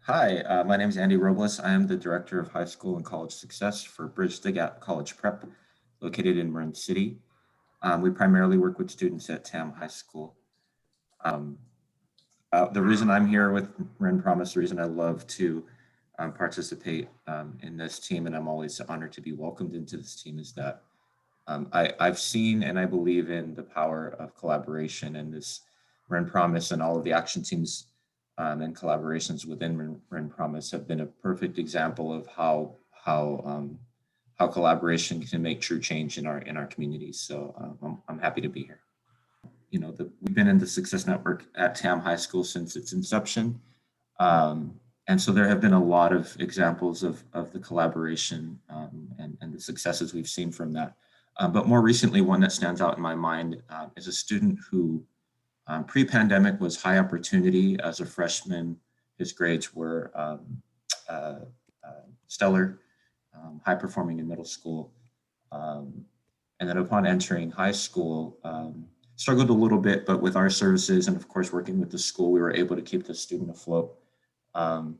Hi, my name is Andy Robles. I am the Director of High School and College Success for Bridge to Gap College Prep, located in Marin City. We primarily work with students at TAM High School. Um, the reason I'm here with Marin Promise, the reason I love to participate in this team, and I'm always honored to be welcomed into this team, is that I've seen and I believe in the power of collaboration, and this Marin Promise and all of the action teams and collaborations within Marin Promise have been a perfect example of how collaboration can make true change in our communities. So I'm happy to be here. We've been in the Success Network at TAM High School since its inception. And so there have been a lot of examples of the collaboration and the successes we've seen from that. But more recently, one that stands out in my mind is a student who pre-pandemic was high opportunity as a freshman. His grades were uh, stellar, high performing in middle school. Um, and then upon entering high school, struggled a little bit, but with our services and of course working with the school, we were able to keep the student afloat. Um,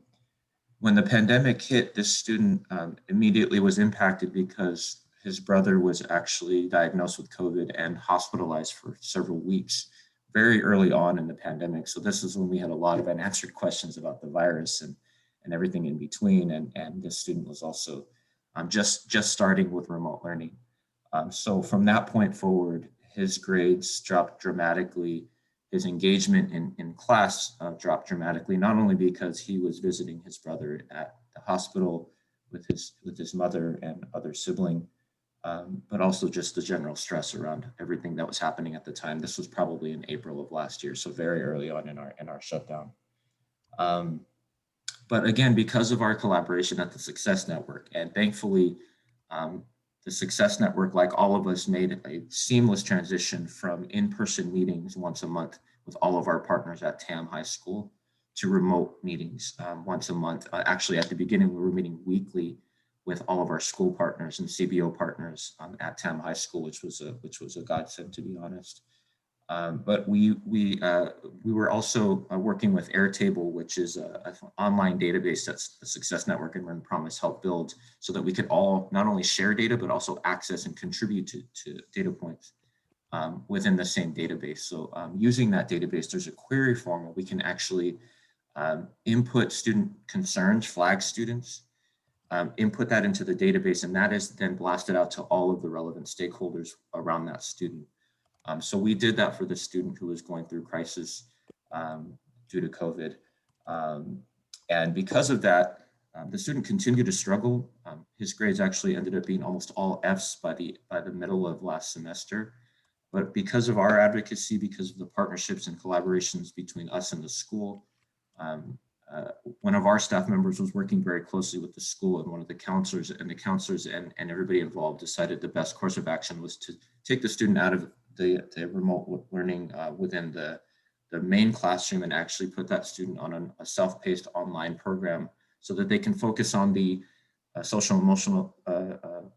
when the pandemic hit, this student immediately was impacted because his brother was actually diagnosed with COVID and hospitalized for several weeks very early on in the pandemic. So this is when we had a lot of unanswered questions about the virus and everything in between. And this student was also just starting with remote learning. So from that point forward, his grades dropped dramatically. His engagement in class dropped dramatically, not only because he was visiting his brother at the hospital with his mother and other sibling, but also just the general stress around everything that was happening at the time. This was probably in April of last year, so very early on in our shutdown. Um, but again, because of our collaboration at the Success Network, and thankfully, um, the Success Network, like all of us, made a seamless transition from in-person meetings once a month with all of our partners at TAM High School to remote meetings once a month. Actually, at the beginning, we were meeting weekly with all of our school partners and CBO partners at TAM High School, which was a godsend, to be honest. But we were also working with Airtable, which is an online database that's the Success Network and Run Promise helped build, so that we could all not only share data but also access and contribute to data points within the same database. So using that database, there's a query form where we can actually input student concerns, flag students, input that into the database, and that is then blasted out to all of the relevant stakeholders around that student. So we did that for the student who was going through crisis due to COVID. Um, and because of that, the student continued to struggle. His grades actually ended up being almost all Fs by the middle of last semester. But because of our advocacy, because of the partnerships and collaborations between us and the school, um, one of our staff members was working very closely with the school, and one of the counselors and everybody involved decided the best course of action was to take the student out of the remote learning within the main classroom and actually put that student on a self-paced online program so that they can focus on the social emotional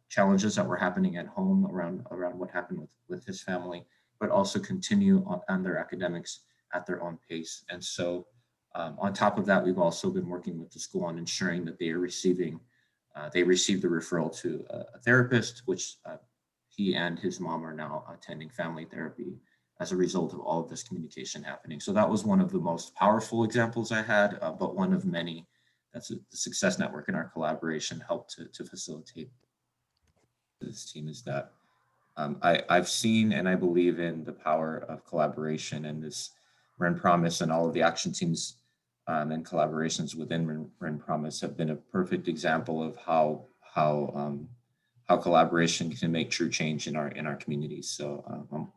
challenges that were happening at home around what happened with his family, but also continue on their academics at their own pace. And so on top of that, we've also been working with the school on ensuring that they received the referral to a therapist, which he and his mom are now attending family therapy as a result of all of this communication happening. So that was one of the most powerful examples I had, but one of many. That's the Success Network and our collaboration helped to facilitate this team, is that I've seen and I believe in the power of collaboration, and this Ren Promise and all of the action teams and collaborations within Ren Promise have been a perfect example of how collaboration can make true change in our communities. So I'm